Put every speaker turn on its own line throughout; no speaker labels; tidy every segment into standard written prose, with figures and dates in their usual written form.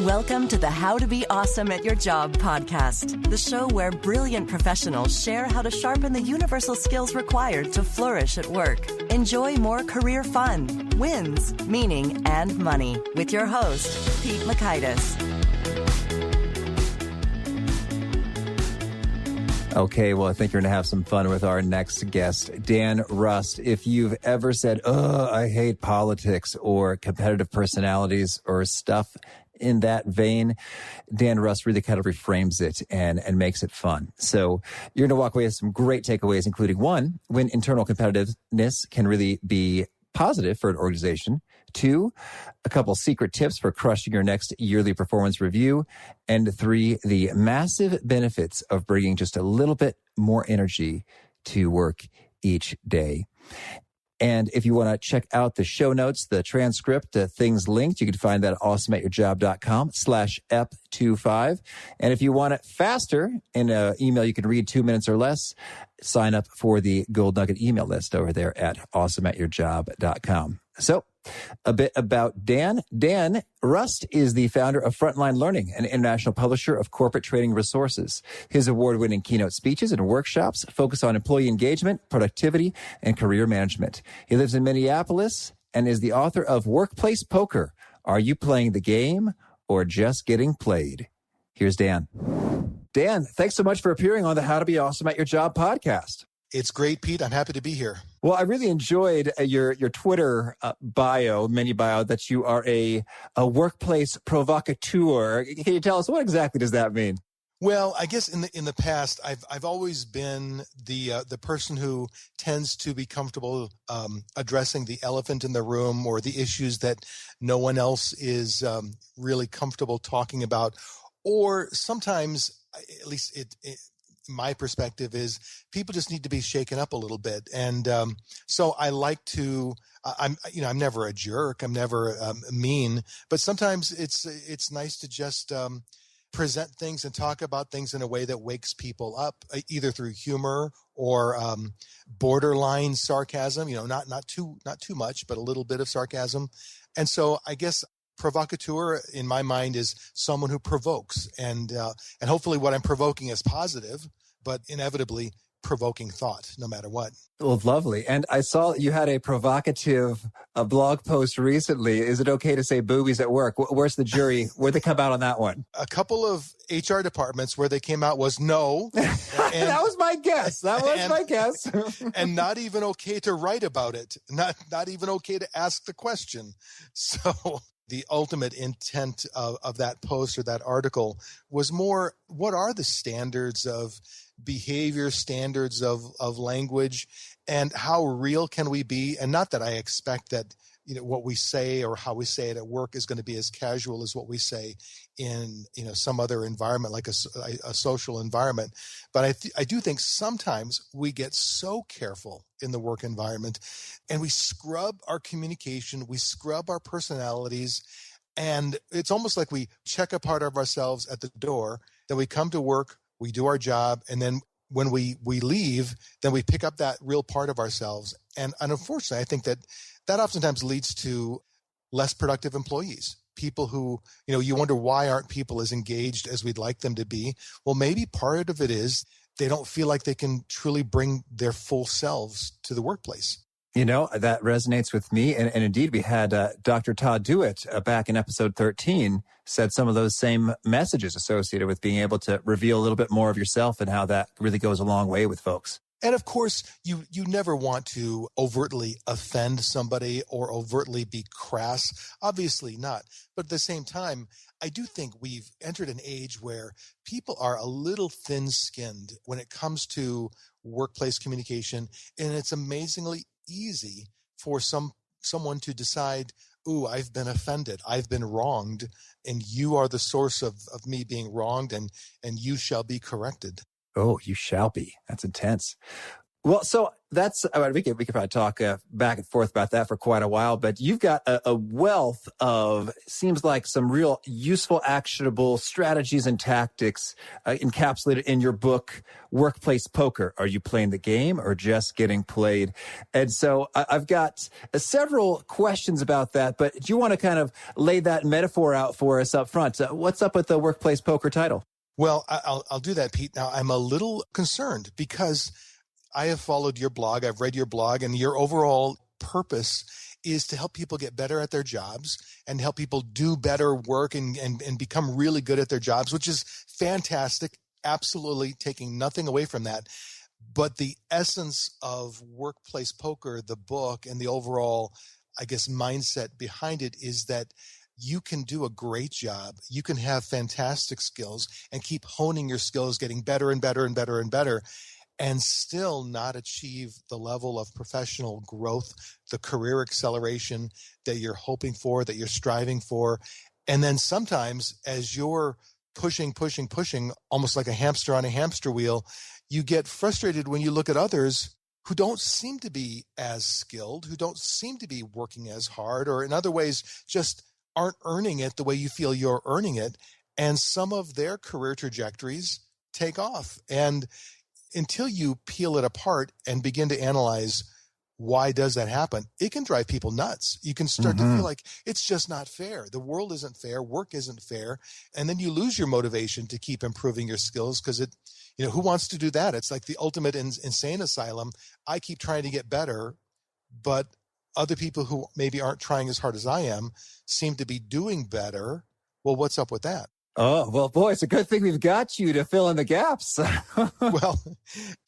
Welcome to the How to Be Awesome at Your Job podcast, the show where brilliant professionals share how to sharpen the universal skills required to flourish at work. Enjoy more career fun, wins, meaning, and money with your host, Pete Makaitis.
Okay, well, I think you're going to have some fun with our next guest, Dan Rust. If you've ever said, I hate politics or competitive personalities or stuff in that vein, Dan Rust really kind of reframes it and makes it fun. So you're going to walk away with some great takeaways, including one, when internal competitiveness can really be positive for an organization. 2, a couple secret tips for crushing your next yearly performance review. And 3, the massive benefits of bringing just a little bit more energy to work each day. And if you want to check out the show notes, the transcript, the things linked, you can find that at awesomeatyourjob.com/ep25. And if you want it faster in an email you can read 2 minutes or less, sign up for the Gold Nugget email list over there at awesomeatyourjob.com. So a bit about Dan. Dan Rust is the founder of Frontline Learning, an international publisher of corporate training resources. His award-winning keynote speeches and workshops focus on employee engagement, productivity, and career management. He lives in Minneapolis and is the author of Workplace Poker. Are you playing the game or just getting played? Here's Dan. Dan, thanks so much for appearing on the How to Be Awesome at Your Job podcast.
It's great, Pete. I'm happy to be here.
Well, I really enjoyed your Twitter mini bio, that you are a workplace provocateur. Can you tell us what exactly does that mean?
Well, I guess in the past, I've always been the person who tends to be comfortable addressing the elephant in the room or the issues that no one else is really comfortable talking about, or sometimes, at least my perspective is, people just need to be shaken up a little bit. And so I like to, I'm never a jerk. I'm never mean, but sometimes it's nice to just present things and talk about things in a way that wakes people up, either through humor or borderline sarcasm, not too much, but a little bit of sarcasm. And so I guess provocateur in my mind is someone who provokes, and hopefully what I'm provoking is positive, but inevitably provoking thought, no matter what.
Well, lovely. And I saw you had a provocative blog post recently. Is it okay to say boobies at work? Where's the jury? Where'd they come out on that one?
A couple of HR departments where they came out was no.
That was my guess. My guess.
And not even okay to write about it. Not even okay to ask the question. So the ultimate intent of that post or that article was more, what are the standards of behavior, standards of language, and how real can we be? And not that I expect that what we say or how we say it at work is going to be as casual as what we say in some other environment, like a social environment. But I do think sometimes we get so careful in the work environment, and we scrub our communication, we scrub our personalities, and it's almost like we check a part of ourselves at the door. Then we come to work, we do our job, and then when we leave, then we pick up that real part of ourselves. And unfortunately, I think that oftentimes leads to less productive employees. People who, you wonder, why aren't people as engaged as we'd like them to be? Well, maybe part of it is they don't feel like they can truly bring their full selves to the workplace.
That resonates with me. And indeed, we had Dr. Todd Dewitt back in episode 13 said some of those same messages associated with being able to reveal a little bit more of yourself, and how that really goes a long way with folks.
And of course, you never want to overtly offend somebody or overtly be crass. Obviously not. But at the same time, I do think we've entered an age where people are a little thin-skinned when it comes to workplace communication. And it's amazingly easy for someone to decide, ooh, I've been offended, I've been wronged, and you are the source of me being wronged, and you shall be corrected.
Oh, you shall be. That's intense. Well, so that's, we could probably talk back and forth about that for quite a while, but you've got a wealth of, seems like some real useful, actionable strategies and tactics encapsulated in your book, Workplace Poker. Are you playing the game or just getting played? And so I've got several questions about that, but do you want to kind of lay that metaphor out for us up front? What's up with the Workplace Poker title?
Well, I'll do that, Pete. Now, I'm a little concerned because I have followed your blog. I've read your blog, and your overall purpose is to help people get better at their jobs and help people do better work and become really good at their jobs, which is fantastic. Absolutely taking nothing away from that. But the essence of Workplace Poker, the book, and the overall, I guess, mindset behind it is that you can do a great job. You can have fantastic skills and keep honing your skills, getting better and better and better and better, and still not achieve the level of professional growth, the career acceleration that you're hoping for, that you're striving for. And then sometimes as you're pushing, almost like a hamster on a hamster wheel, you get frustrated when you look at others who don't seem to be as skilled, who don't seem to be working as hard, or in other ways just aren't earning it the way you feel you're earning it. And some of their career trajectories take off. And until you peel it apart and begin to analyze why does that happen, it can drive people nuts. You can start to feel like it's just not fair. The world isn't fair. Work isn't fair. And then you lose your motivation to keep improving your skills because who wants to do that? It's like the ultimate insane asylum. I keep trying to get better, but other people who maybe aren't trying as hard as I am seem to be doing better. Well, what's up with that?
Oh, well, boy, it's a good thing we've got you to fill in the gaps.
Well,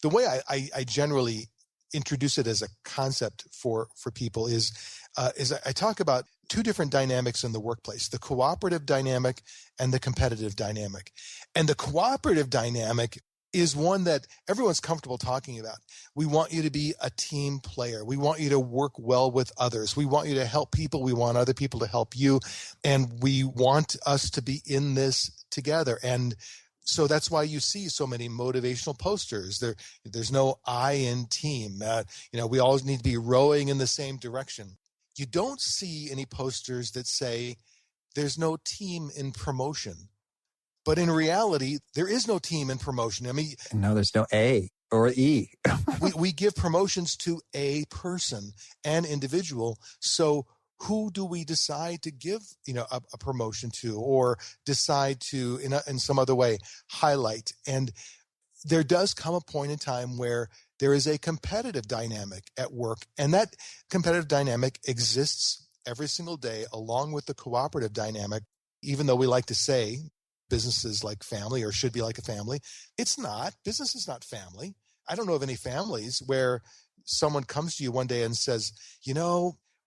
the way I generally introduce it as a concept for people is I talk about two different dynamics in the workplace, the cooperative dynamic and the competitive dynamic. And the cooperative dynamic is one that everyone's comfortable talking about. We want you to be a team player. We want you to work well with others. We want you to help people. We want other people to help you. And we want us to be in this together. And so that's why you see so many motivational posters. There's no I in team. We always need to be rowing in the same direction. You don't see any posters that say there's no team in promotion. But in reality, there is no team in promotion. I mean,
no, there's no A or E.
we give promotions to a person, an individual. So who do we decide to give, a promotion to, or decide to, in some other way, highlight? And there does come a point in time where there is a competitive dynamic at work, and that competitive dynamic exists every single day along with the cooperative dynamic, even though we like to say business is like family or should be like a family. It's not. Business is not family. I don't know of any families where someone comes to you one day and says,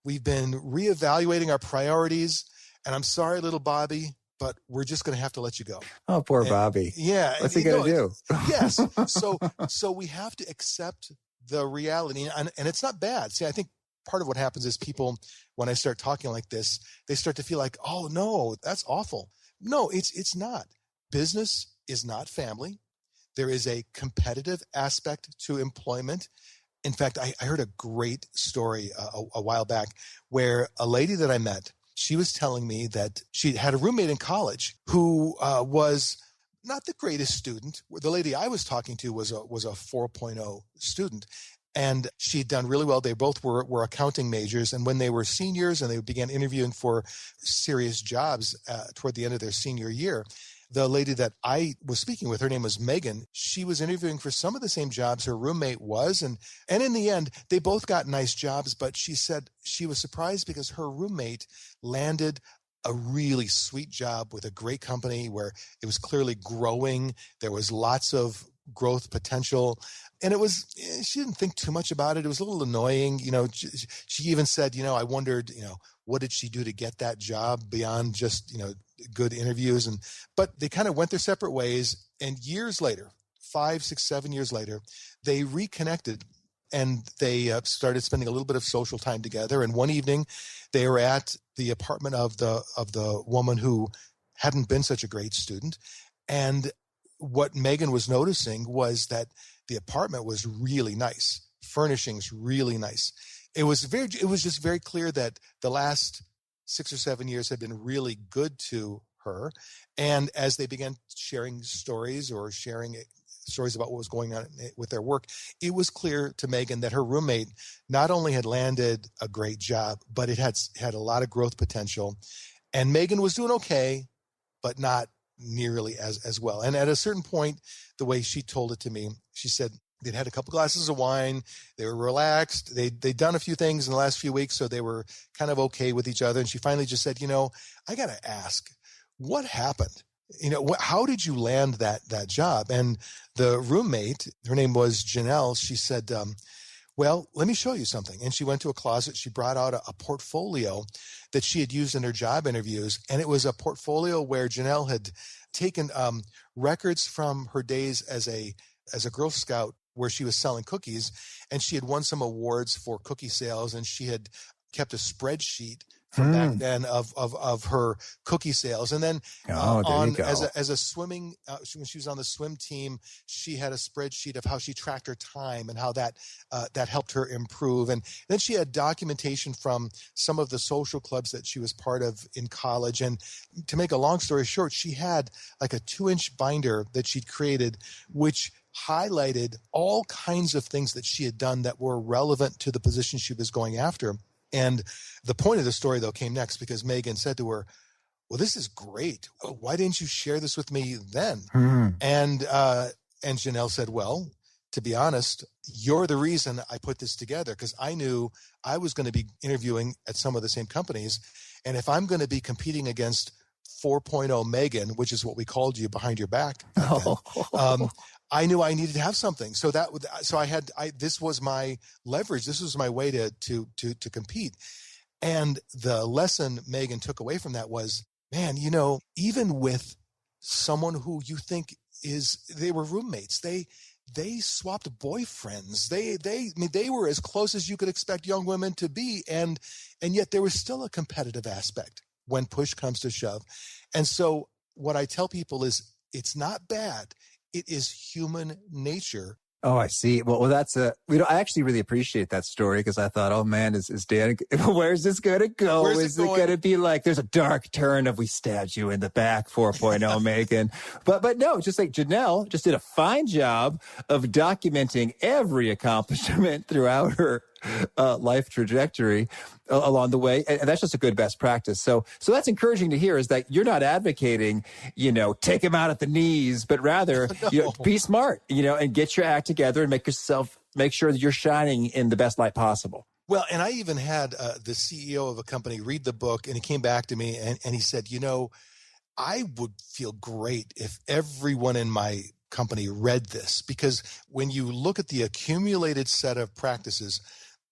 we've been reevaluating our priorities, and I'm sorry, little Bobby, but we're just going to have to let you go.
Oh, poor Bobby.
Yeah.
What's he going to do?
Yes. So we have to accept the reality, and it's not bad. See, I think part of what happens is people, when I start talking like this, they start to feel like, oh no, that's awful. No, it's not. Business is not family. There is a competitive aspect to employment. In fact, I heard a great story a while back where a lady that I met, she was telling me that she had a roommate in college who was not the greatest student. The lady I was talking to was a 4.0 student. And she'd done really well. They both were accounting majors. And when they were seniors and they began interviewing for serious jobs toward the end of their senior year, the lady that I was speaking with, her name was Megan. She was interviewing for some of the same jobs her roommate was. And in the end, they both got nice jobs. But she said she was surprised because her roommate landed a really sweet job with a great company where it was clearly growing. There was lots of growth potential. And she didn't think too much about it. It was a little annoying. She even said, I wondered, what did she do to get that job beyond just, good interviews? But they kind of went their separate ways. And years later, 5, 6, 7 years later, they reconnected and they started spending a little bit of social time together. And one evening they were at the apartment of the woman who hadn't been such a great student. And what Megan was noticing was that the apartment was really nice. furnishings really nice. It was just very clear that the last 6 or 7 years had been really good to her. And as they began sharing stories about what was going on with their work, it was clear to Megan that her roommate not only had landed a great job, but it had a lot of growth potential. And Megan was doing okay, but not nearly as well. And at a certain point, the way she told it to me, she said they'd had a couple glasses of wine, they were relaxed, they'd done a few things in the last few weeks, so they were kind of okay with each other. And she finally just said, I got to ask, what happened? How did you land that job? And the roommate, her name was Janelle, she said, well, let me show you something. And she went to a closet. She brought out a portfolio that she had used in her job interviews. And it was a portfolio where Janelle had taken records from her days as a Girl Scout where she was selling cookies. And she had won some awards for cookie sales. And she had kept a spreadsheet from back then of her cookie sales. And then as a swimming, when she was on the swim team, she had a spreadsheet of how she tracked her time and how that helped her improve. And then she had documentation from some of the social clubs that she was part of in college. And to make a long story short, she had like a 2-inch binder that she'd created, which highlighted all kinds of things that she had done that were relevant to the position she was going after. And the point of the story, though, came next because Megan said to her, well, this is great. Why didn't you share this with me then? And Janelle said, well, to be honest, you're the reason I put this together because I knew I was going to be interviewing at some of the same companies. And if I'm going to be competing against 4.0 Megan, which is what we called you behind your back, I knew I needed to have something. So this was my leverage. This was my way to compete. And the lesson Megan took away from that was, man, even with someone who you think they were roommates, they swapped boyfriends. They were as close as you could expect young women to be. And yet there was still a competitive aspect when push comes to shove. And so what I tell people is it's not bad. It is human nature.
Oh, I see. Well, that's I actually really appreciate that story because I thought, oh man, is Dan, where's this going to go? Is it going to be like, there's a dark turn of we stabbed you in the back, 4.0 Megan. But no, just like Janelle just did a fine job of documenting every accomplishment throughout her life trajectory along the way. And that's just a good best practice. So that's encouraging to hear is that you're not advocating, take him out at the knees, but rather, be smart, and get your act together and make sure that you're shining in the best light possible.
Well, and I even had the CEO of a company read the book and he came back to me and he said, I would feel great if everyone in my company read this because when you look at the accumulated set of practices,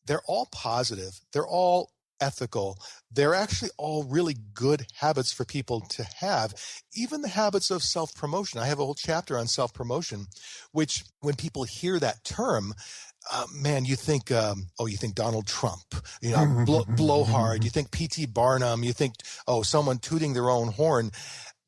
they're all positive. They're all ethical. They're actually all really good habits for people to have. Even the habits of self-promotion. I have a whole chapter on self-promotion, which when people hear that term, man, you think Donald Trump, blowhard. You think P.T. Barnum. You think, someone tooting their own horn.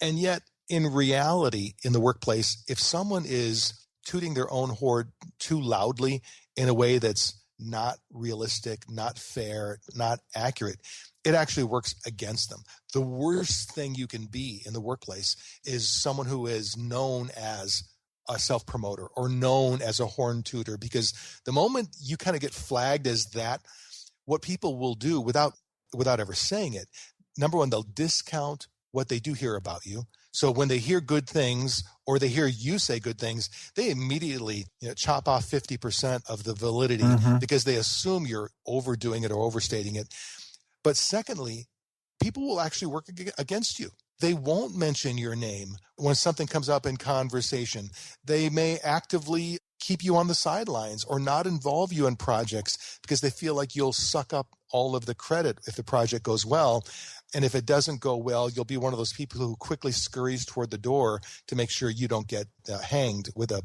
And yet, in reality, in the workplace, if someone is tooting their own horn too loudly in a way that's not realistic, not fair, not accurate, it actually works against them. The worst thing you can be in the workplace is someone who is known as a self-promoter or known as a horn tooter, because the moment you kind of get flagged as that, what people will do without ever saying it, number one, they'll discount what they do hear about you. So when they hear good things or they hear you say good things, they immediately chop off 50% of the validity because they assume you're overdoing it or overstating it. But secondly, people will actually work against you. They won't mention your name when something comes up in conversation. They may actively keep you on the sidelines or not involve you in projects because they feel like you'll suck up all of the credit if the project goes well. And if it doesn't go well, you'll be one of those people who quickly scurries toward the door to make sure you don't get hanged with a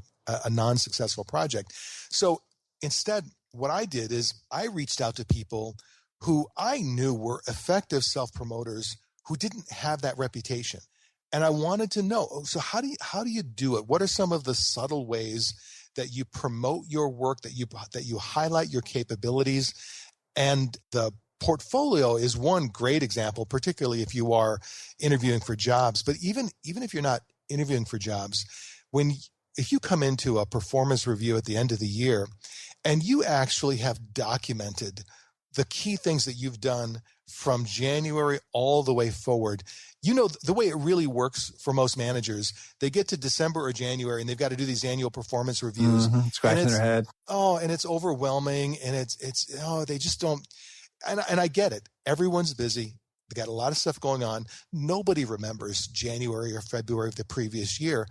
non-successful project. So instead, what I did is I reached out to people who I knew were effective self-promoters who didn't have that reputation. And I wanted to know, so how do you do it? What are some of the subtle ways that you promote your work, that you highlight your capabilities. And the portfolio is one great example, particularly if you are interviewing for jobs. But even if you're not interviewing for jobs, if you come into a performance review at the end of the year and you actually have documented the key things that you've done from January all the way forward, the way it really works for most managers, they get to December or January and they've got to do these annual performance reviews.
Scratching their head.
Oh, and it's overwhelming, and they just don't. And I get it. Everyone's busy. They got a lot of stuff going on. Nobody remembers January or February of the previous year.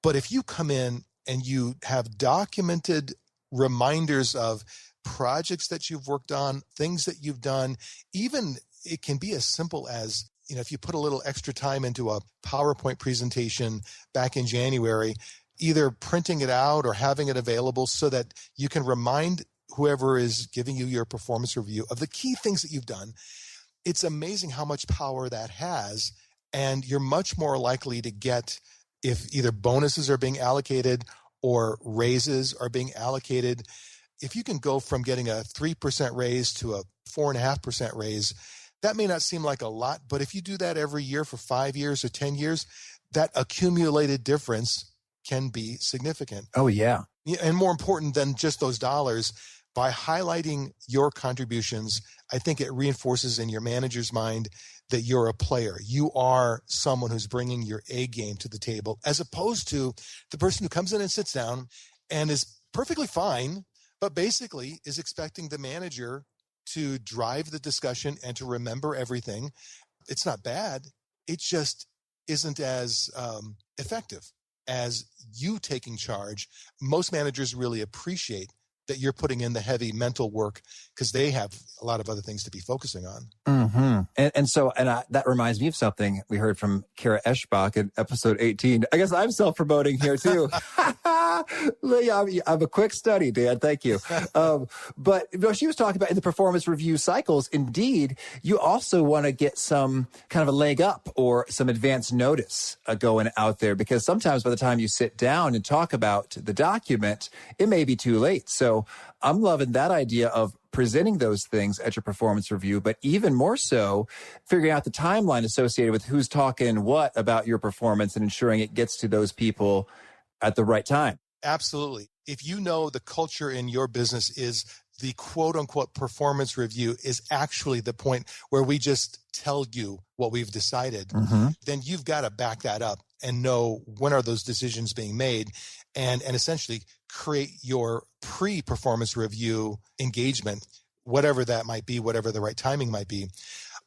But if you come in and you have documented reminders of projects that you've worked on, things that you've done, even it can be as simple as, if you put a little extra time into a PowerPoint presentation back in January, either printing it out or having it available so that you can remind whoever is giving you your performance review of the key things that you've done. It's amazing how much power that has. And you're much more likely to get, if either bonuses are being allocated or raises are being allocated, if you can go from getting a 3% raise to a 4.5% raise, that may not seem like a lot, but if you do that every year for 5 years or 10 years, that accumulated difference can be significant.
Oh, yeah.
And more important than just those dollars, by highlighting your contributions, I think it reinforces in your manager's mind that you're a player. You are someone who's bringing your A game to the table, as opposed to the person who comes in and sits down and is perfectly fine, but basically is expecting the manager to drive the discussion and to remember everything. It's not bad. It just isn't as effective as you taking charge. Most managers really appreciate that you're putting in the heavy mental work because they have a lot of other things to be focusing on.
Mm-hmm. That reminds me of something we heard from Kara Eschbach in episode 18. I guess I'm self-promoting here too. I'm a quick study, Dan. Thank you. But she was talking about in the performance review cycles, indeed, you also want to get some kind of a leg up or some advance notice going out there, because sometimes by the time you sit down and talk about the document, it may be too late. So I'm loving that idea of presenting those things at your performance review, but even more so, figuring out the timeline associated with who's talking what about your performance and ensuring it gets to those people at the right time.
Absolutely. If you know the culture in your business is the quote unquote performance review is actually the point where we just tell you what we've decided, then you've got to back that up and know when are those decisions being made, and essentially create your pre-performance review engagement, whatever that might be, whatever the right timing might be.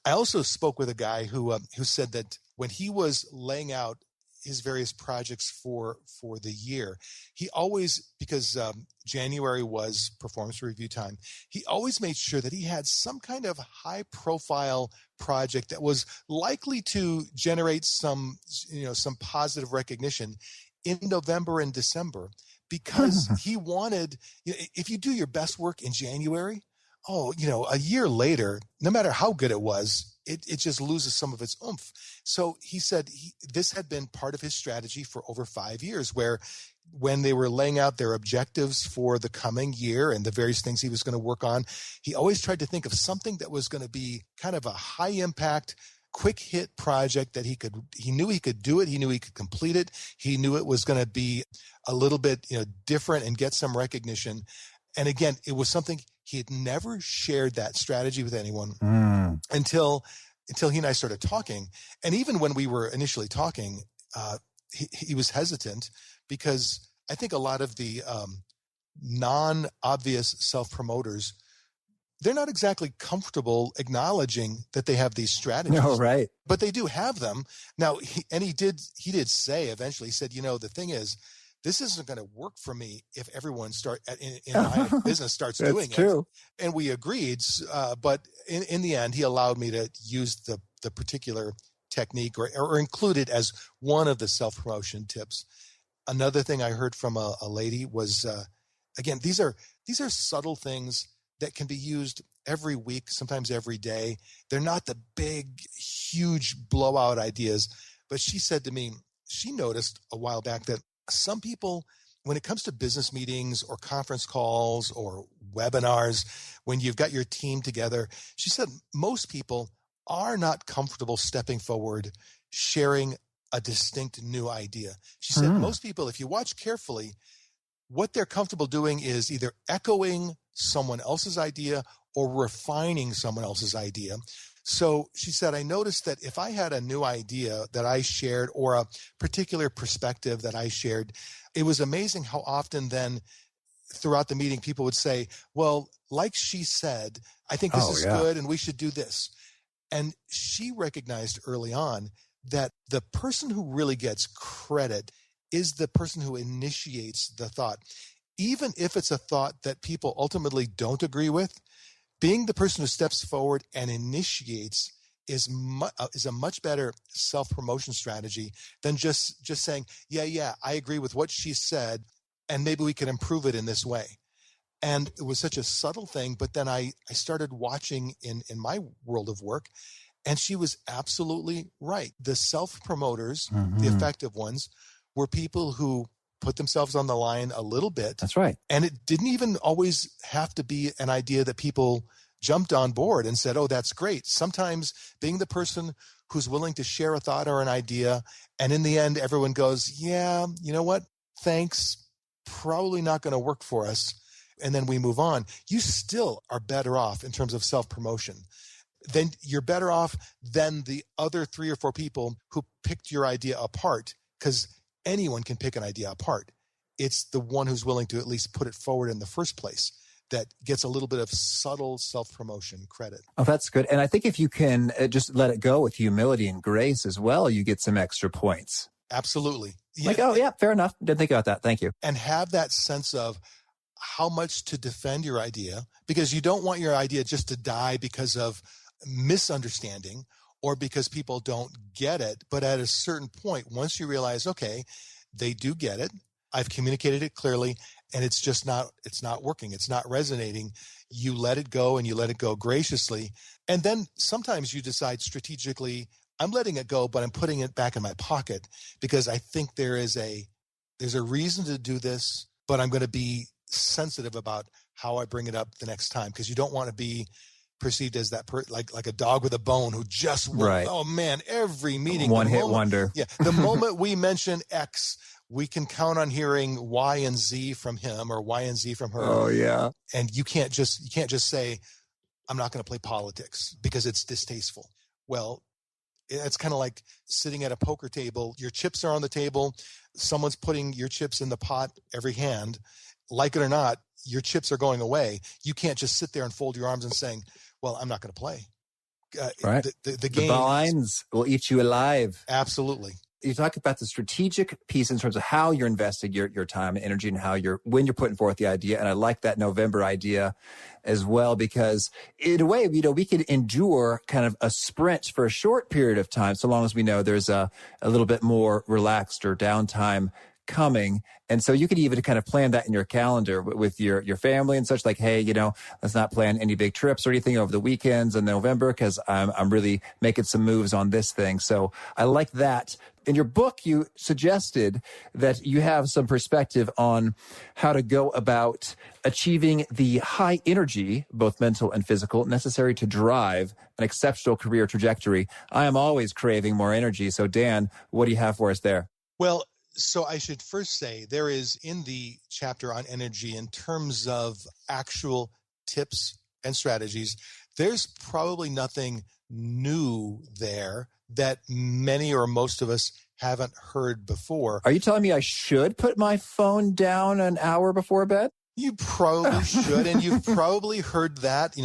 I also spoke with a guy who said that when he was laying out his various projects for the year, he always, because January was performance review time, he always made sure that he had some kind of high profile project that was likely to generate some positive recognition in November and December, because he wanted, if you do your best work in January, a year later, no matter how good it was, it just loses some of its oomph. So he said this had been part of his strategy for over 5 years, where when they were laying out their objectives for the coming year and the various things he was going to work on, he always tried to think of something that was going to be kind of a high impact, quick hit project that he knew he could do it. He knew he could complete it. He knew it was going to be a little bit, different and get some recognition. And again, it was something he had never shared that strategy with anyone until he and I started talking. And even when we were initially talking, he was hesitant, because I think a lot of the non-obvious self-promoters, they're not exactly comfortable acknowledging that they have these strategies.
No, right.
But they do have them. Now, he did say eventually, he said, the thing is, this isn't going to work for me if everyone in my business starts doing it. That's true. And we agreed. But in the end, he allowed me to use the particular technique or include it as one of the self-promotion tips. Another thing I heard from a lady was, again, these are subtle things that can be used every week, sometimes every day. They're not the big, huge blowout ideas. But she said to me, she noticed a while back that some people when it comes to business meetings or conference calls or webinars, when you've got your team together, she said most people are not comfortable stepping forward, sharing a distinct new idea. She said most people, if you watch carefully, what they're comfortable doing is either echoing someone else's idea or refining someone else's idea. So she said, I noticed that if I had a new idea that I shared or a particular perspective that I shared, it was amazing how often then throughout the meeting, people would say, well, like she said, I think this is good and we should do this. And she recognized early on that the person who really gets credit is the person who initiates the thought. Even if it's a thought that people ultimately don't agree with, being the person who steps forward and initiates is a much better self-promotion strategy than just saying, yeah, I agree with what she said, and maybe we can improve it in this way. And it was such a subtle thing, but then I started watching in my world of work, and she was absolutely right. The self-promoters, the effective ones, were people who put themselves on the line a little bit.
That's right.
And it didn't even always have to be an idea that people jumped on board and said, oh, that's great. Sometimes being the person who's willing to share a thought or an idea, and in the end, everyone goes, yeah, you know what? Thanks. Probably not going to work for us. And then we move on. You still are better off in terms of self-promotion. Then you're better off than the other 3 or 4 people who picked your idea apart, because anyone can pick an idea apart. It's the one who's willing to at least put it forward in the first place that gets a little bit of subtle self-promotion credit.
Oh, that's good. And I think if you can just let it go with humility and grace as well, you get some extra points.
Absolutely.
Like, oh, yeah, fair enough. Didn't think about that. Thank you.
And have that sense of how much to defend your idea, because you don't want your idea just to die because of misunderstanding or because people don't get it. But at a certain point, once you realize, okay, they do get it, I've communicated it clearly, and it's not working. It's not resonating. You let it go, and you let it go graciously. And then sometimes you decide strategically, I'm letting it go, but I'm putting it back in my pocket because I think there's a reason to do this, but I'm going to be sensitive about how I bring it up the next time, because you don't want to be perceived as that like a dog with a bone who just
right.
Oh man, every meeting
one hit wonder.
Yeah, the moment we mention X, we can count on hearing Y and Z from him or Y and Z from her.
Oh yeah,
and you can't just say, I'm not going to play politics because it's distasteful. Well, it's kind of like sitting at a poker table. Your chips are on the table. Someone's putting your chips in the pot every hand. Like it or not, your chips are going away. You can't just sit there and fold your arms and saying, well, I'm not going to play.
Right.
The game.
The blinds will eat you alive.
Absolutely.
You talk about the strategic piece in terms of how you're investing your time and energy and when you're putting forth the idea. And I like that November idea as well, because in a way, we could endure kind of a sprint for a short period of time, so long as we know there's a little bit more relaxed or downtime coming. And so you could even kind of plan that in your calendar with your family and such, like, hey, let's not plan any big trips or anything over the weekends in November because I'm really making some moves on this thing. So I like that. In your book, you suggested that you have some perspective on how to go about achieving the high energy, both mental and physical, necessary to drive an exceptional career trajectory. I am always craving more energy. So Dan, what do you have for us there?
Well, so I should first say there is in the chapter on energy, in terms of actual tips and strategies, there's probably nothing new there that many or most of us haven't heard before.
Are you telling me I should put my phone down an hour before bed?
You probably should, and you've probably heard that,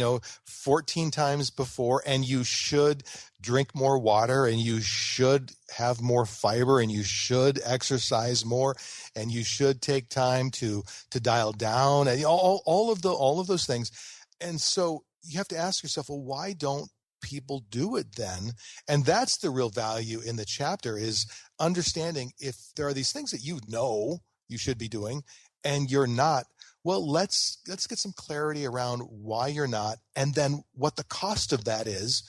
14 times before, and you should drink more water, and you should have more fiber, and you should exercise more, and you should take time to dial down, and all of those things. And so you have to ask yourself, well, why don't people do it then? And that's the real value in the chapter, is understanding if there are these things that you should be doing and you're not. Well, let's get some clarity around why you're not, and then what the cost of that is.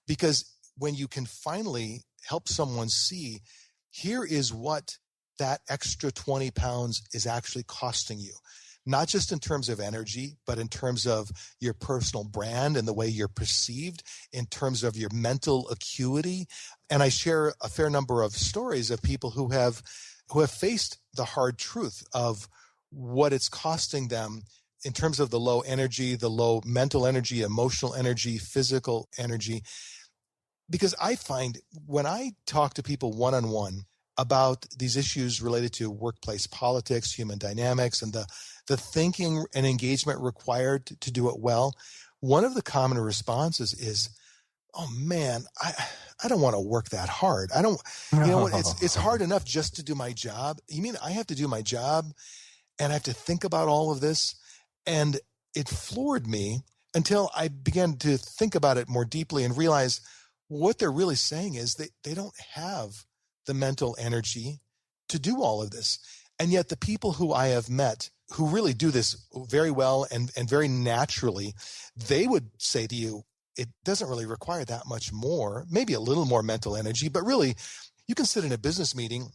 Because when you can finally help someone see, here is what that extra 20 pounds is actually costing you. Not just in terms of energy, but in terms of your personal brand and the way you're perceived, in terms of your mental acuity. And I share a fair number of stories of people who have faced the hard truth of what it's costing them in terms of the low energy, the low mental energy, emotional energy, physical energy. Because I find when I talk to people one-on-one about these issues related to workplace politics, human dynamics, and the thinking and engagement required to do it well, one of the common responses is, oh man, I don't want to work that hard. I don't, you know what, it's hard enough just to do my job. You mean I have to do my job and I have to think about all of this? And it floored me until I began to think about it more deeply and realize what they're really saying is they don't have the mental energy to do all of this. And yet the people who I have met who really do this very well and very naturally, they would say to you, it doesn't really require that much more, maybe a little more mental energy, but really you can sit in a business meeting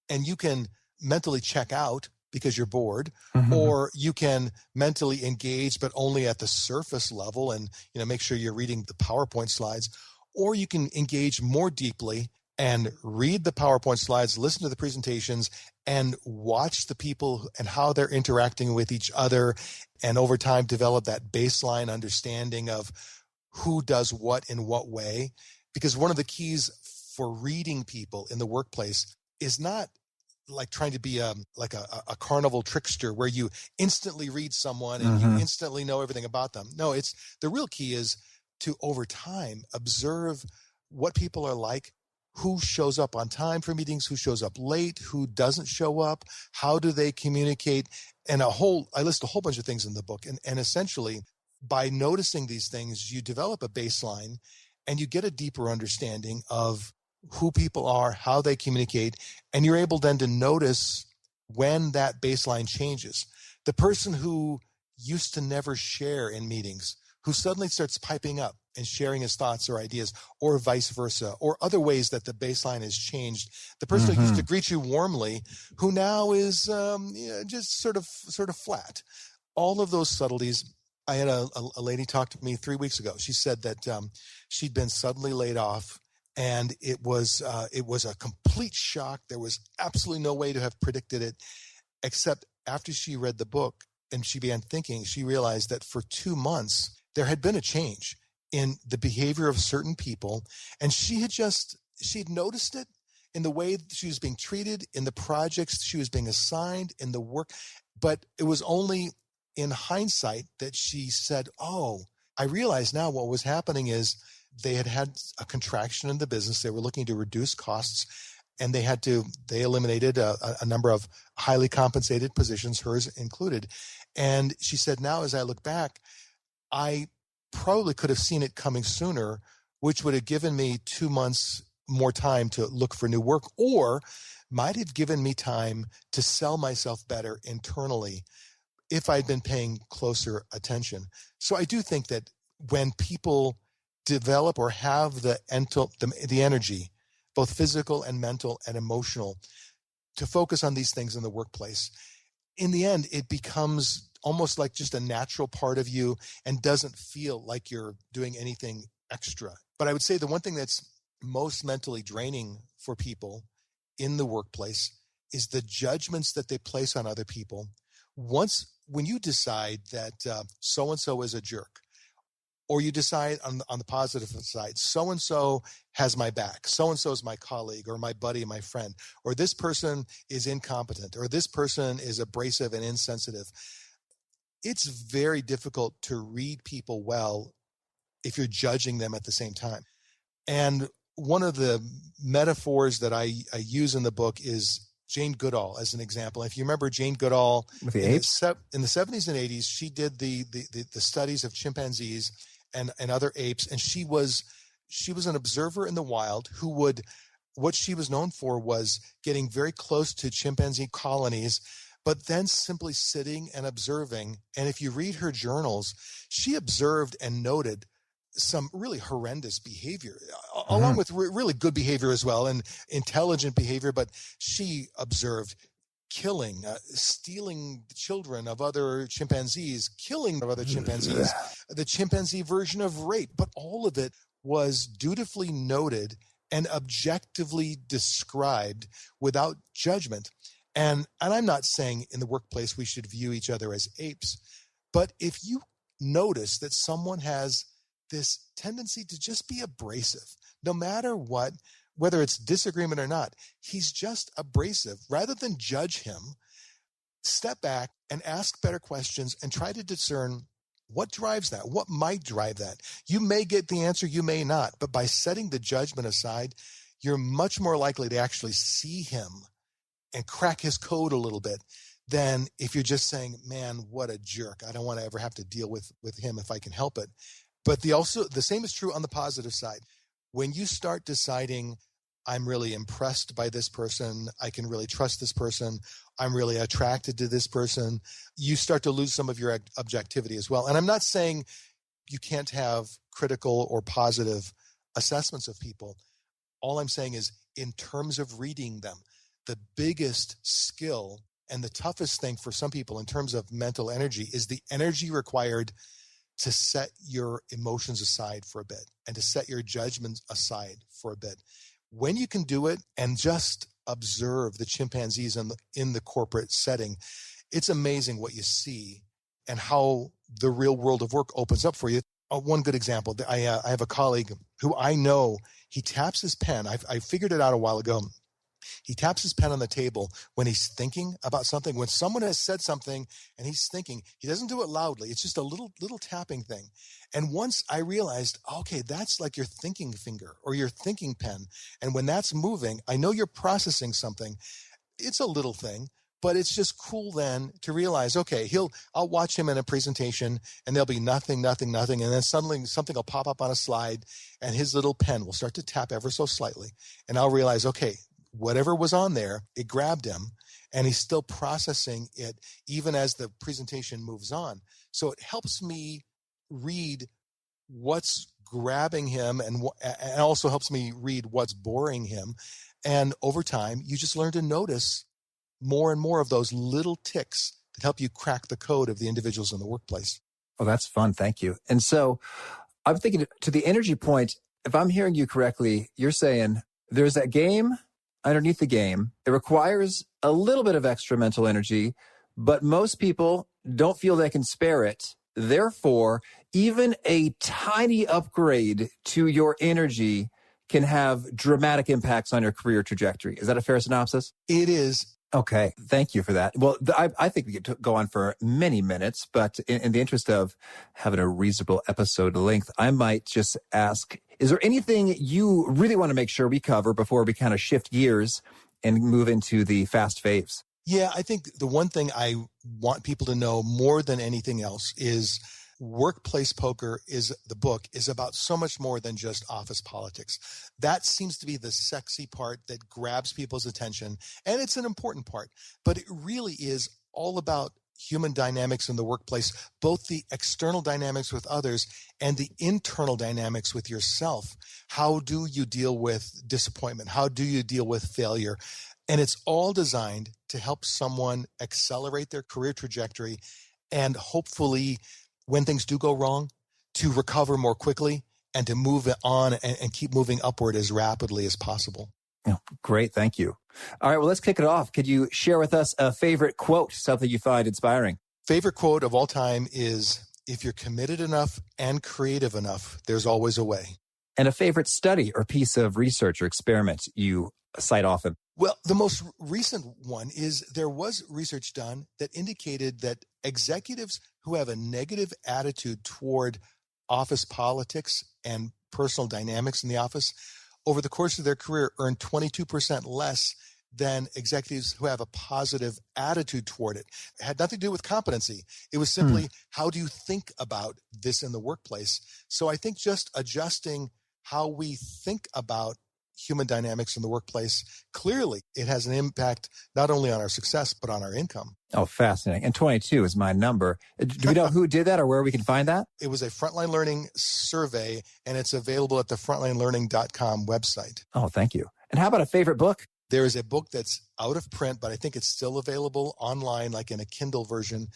and you can mentally check out because you're bored, or you can mentally engage, but only at the surface level and, you know, make sure you're reading the PowerPoint slides, or you can engage more deeply and read the PowerPoint slides, listen to the presentations, and watch the people and how they're interacting with each other, and over time develop that baseline understanding of who does what in what way. Because one of the keys for reading people in the workplace is not like trying to be a carnival trickster where you instantly read someone and you instantly know everything about them. No, it's the real key is to over time observe what people are like, who shows up on time for meetings, who shows up late, who doesn't show up, how do they communicate, and I list a whole bunch of things in the book. And essentially, by noticing these things, you develop a baseline and you get a deeper understanding of who people are, how they communicate, and you're able then to notice when that baseline changes. The person who used to never share in meetings, who suddenly starts piping up and sharing his thoughts or ideas, or vice versa, or other ways that the baseline has changed. The person who used to greet you warmly, who now is just sort of flat. All of those subtleties. I had a lady talk to me 3 weeks ago. She said that she'd been suddenly laid off, and it was a complete shock. There was absolutely no way to have predicted it, except after she read the book and she began thinking, she realized that for 2 months, there had been a change in the behavior of certain people. And she'd noticed it in the way she was being treated, in the projects she was being assigned, in the work. But it was only in hindsight that she said, oh, I realize now what was happening is they had a contraction in the business. They were looking to reduce costs, and they eliminated a number of highly compensated positions, hers included. And she said, now as I look back, I probably could have seen it coming sooner, which would have given me 2 months more time to look for new work, or might have given me time to sell myself better internally if I'd been paying closer attention. So I do think that when people develop or have the energy, both physical and mental and emotional, to focus on these things in the workplace, in the end, it becomes almost like just a natural part of you and doesn't feel like you're doing anything extra. But I would say the one thing that's most mentally draining for people in the workplace is the judgments that they place on other people. When you decide that so-and-so is a jerk, or you decide on the positive side, so-and-so has my back, so-and-so is my colleague or my buddy, my friend, or this person is incompetent, or this person is abrasive and insensitive. It's very difficult to read people well if you're judging them at the same time. And one of the metaphors that I use in the book is Jane Goodall as an example. If you remember Jane Goodall
with the
apes? In the 70s and 80s, she did the studies of chimpanzees and other apes, and she was an observer in the wild what she was known for was getting very close to chimpanzee colonies, but then simply sitting and observing. And if you read her journals, she observed and noted some really horrendous behavior, along with really good behavior as well, and intelligent behavior. But she observed killing, stealing the children of other chimpanzees, killing of other chimpanzees, the chimpanzee version of rape. But all of it was dutifully noted and objectively described without judgment. And I'm not saying in the workplace we should view each other as apes, but if you notice that someone has this tendency to just be abrasive, no matter what, whether it's disagreement or not, he's just abrasive. Rather than judge him, step back and ask better questions and try to discern what drives that, what might drive that. You may get the answer, you may not, but by setting the judgment aside, you're much more likely to actually see him and crack his code a little bit than if you're just saying, man, what a jerk. I don't want to ever have to deal with him if I can help it. But the same is true on the positive side. When you start deciding, I'm really impressed by this person, I can really trust this person, I'm really attracted to this person, you start to lose some of your objectivity as well. And I'm not saying you can't have critical or positive assessments of people. All I'm saying is, in terms of reading them, the biggest skill and the toughest thing for some people in terms of mental energy is the energy required to set your emotions aside for a bit and to set your judgments aside for a bit. When you can do it and just observe the chimpanzees in the corporate setting, it's amazing what you see and how the real world of work opens up for you. One good example, I have a colleague who I know, he taps his pen. I figured it out a while ago. He taps his pen on the table when he's thinking about something. When someone has said something and he's thinking, he doesn't do it loudly. It's just a little tapping thing. And once I realized, okay, that's like your thinking finger or your thinking pen. And when that's moving, I know you're processing something. It's a little thing, but it's just cool then to realize, okay, I'll watch him in a presentation and there'll be nothing. And then suddenly something will pop up on a slide and his little pen will start to tap ever so slightly. And I'll realize, okay, whatever was on there, it grabbed him, and he's still processing it even as the presentation moves on. So it helps me read what's grabbing him and also helps me read what's boring him. And over time, you just learn to notice more and more of those little ticks that help you crack the code of the individuals in the workplace.
Oh, that's fun. Thank you. And so I'm thinking, to the energy point, if I'm hearing you correctly, you're saying there's a game underneath the game. It requires a little bit of extra mental energy, but most people don't feel they can spare it. Therefore, even a tiny upgrade to your energy can have dramatic impacts on your career trajectory. Is that a fair synopsis?
It is.
Okay. Thank you for that. Well, I think we could go on for many minutes, but in the interest of having a reasonable episode length, I might just ask, is there anything you really want to make sure we cover before we kind of shift gears and move into the fast faves?
Yeah, I think the one thing I want people to know more than anything else is Workplace Poker the book is about so much more than just office politics. That seems to be the sexy part that grabs people's attention, and it's an important part, but it really is all about human dynamics in the workplace, both the external dynamics with others and the internal dynamics with yourself. How do you deal with disappointment? How do you deal with failure? And it's all designed to help someone accelerate their career trajectory and hopefully, when things do go wrong, to recover more quickly and to move it on and keep moving upward as rapidly as possible.
Oh, great. Thank you. All right. Well, let's kick it off. Could you share with us a favorite quote, something you find inspiring?
Favorite quote of all time is, if you're committed enough and creative enough, there's always a way.
And a favorite study or piece of research or experiment you cite often?
Well, the most recent one is there was research done that indicated that executives who have a negative attitude toward office politics and personal dynamics in the office over the course of their career earn 22% less than executives who have a positive attitude toward it. It had nothing to do with competency. It was simply, how do you think about this in the workplace? So I think just adjusting how we think about human dynamics in the workplace. Clearly, it has an impact not only on our success, but on our income.
Oh, fascinating. And 22 is my number. Do we know who did that or where we can find that?
It was a Frontline Learning survey, and it's available at the frontlinelearning.com website.
Oh, thank you. And how about a favorite book?
There is a book that's out of print, but I think it's still available online, like in a Kindle version.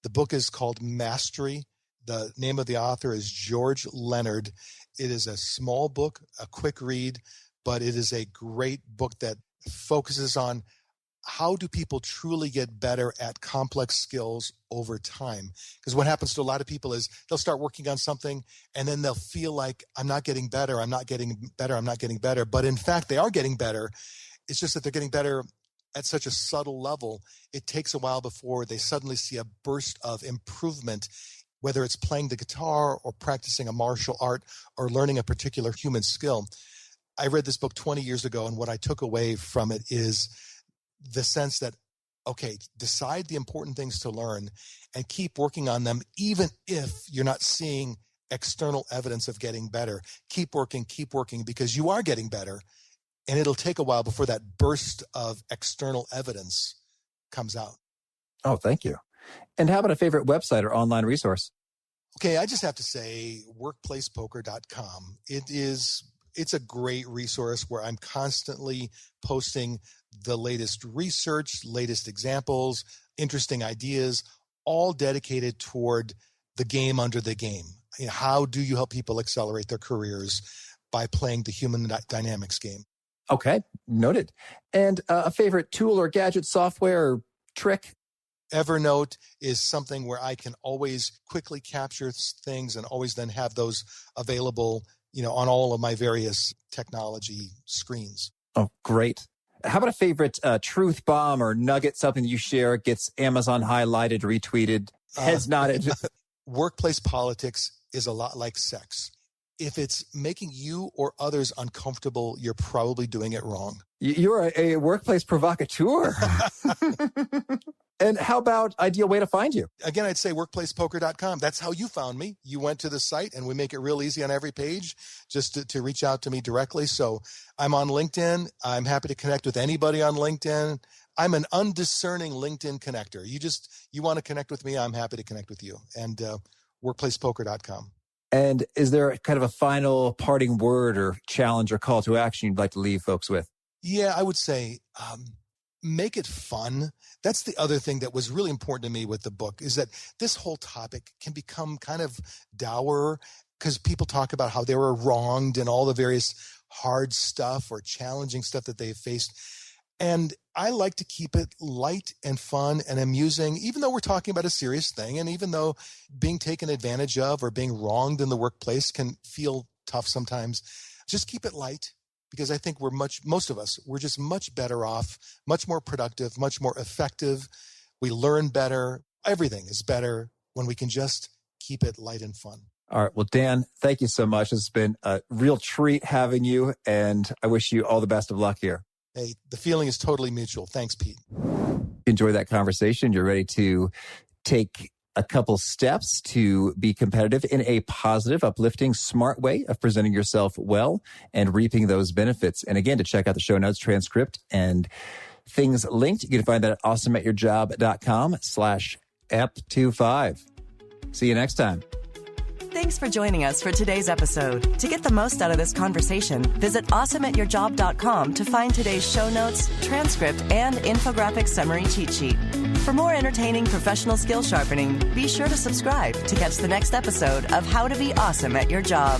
The book is called Mastery. The name of the author is George Leonard. It is a small book, a quick read, but it is a great book that focuses on how do people truly get better at complex skills over time? Because what happens to a lot of people is they'll start working on something and then they'll feel like, I'm not getting better, I'm not getting better, I'm not getting better. But in fact, they are getting better. It's just that they're getting better at such a subtle level. It takes a while before they suddenly see a burst of improvement, whether it's playing the guitar or practicing a martial art or learning a particular human skill. I read this book 20 years ago, and what I took away from it is the sense that, okay, decide the important things to learn and keep working on them, even if you're not seeing external evidence of getting better. Keep working, because you are getting better. And it'll take a while before that burst of external evidence comes out.
Oh, thank you. And how about a favorite website or online resource?
Okay, I just have to say workplacepoker.com. It's a great resource where I'm constantly posting the latest research, latest examples, interesting ideas, all dedicated toward the game under the game. You know, how do you help people accelerate their careers by playing the human dynamics game?
Okay, noted. And a favorite tool or gadget, software, or trick?
Evernote is something where I can always quickly capture things and always then have those available, on all of my various technology screens.
Oh, great. How about a favorite truth bomb or nugget, something that you share, gets Amazon highlighted, retweeted, heads nodded?
Workplace politics is a lot like sex. If it's making you or others uncomfortable, you're probably doing it wrong.
You're a workplace provocateur. And how about ideal way to find you?
Again, I'd say workplacepoker.com. That's how you found me. You went to the site, and we make it real easy on every page just to reach out to me directly. So I'm on LinkedIn. I'm happy to connect with anybody on LinkedIn. I'm an undiscerning LinkedIn connector. You want to connect with me, I'm happy to connect with you. And workplacepoker.com.
And is there kind of a final parting word or challenge or call to action you'd like to leave folks with?
Yeah, I would say make it fun. That's the other thing that was really important to me with the book, is that this whole topic can become kind of dour because people talk about how they were wronged and all the various hard stuff or challenging stuff that they've faced. And I like to keep it light and fun and amusing, even though we're talking about a serious thing. And even though being taken advantage of or being wronged in the workplace can feel tough sometimes, just keep it light, because I think most of us, we're just much better off, much more productive, much more effective. We learn better. Everything is better when we can just keep it light and fun.
All right. Well, Dan, thank you so much. It's been a real treat having you, and I wish you all the best of luck here.
Hey, the feeling is totally mutual. Thanks, Pete.
Enjoy that conversation. You're ready to take a couple steps to be competitive in a positive, uplifting, smart way of presenting yourself well and reaping those benefits. And again, to check out the show notes, transcript, and things linked, you can find that at awesomeatyourjob.com/ep25. See you next time.
Thanks for joining us for today's episode. To get the most out of this conversation, visit awesomeatyourjob.com to find today's show notes, transcript, and infographic summary cheat sheet. For more entertaining professional skill sharpening, be sure to subscribe to catch the next episode of How to Be Awesome at Your Job.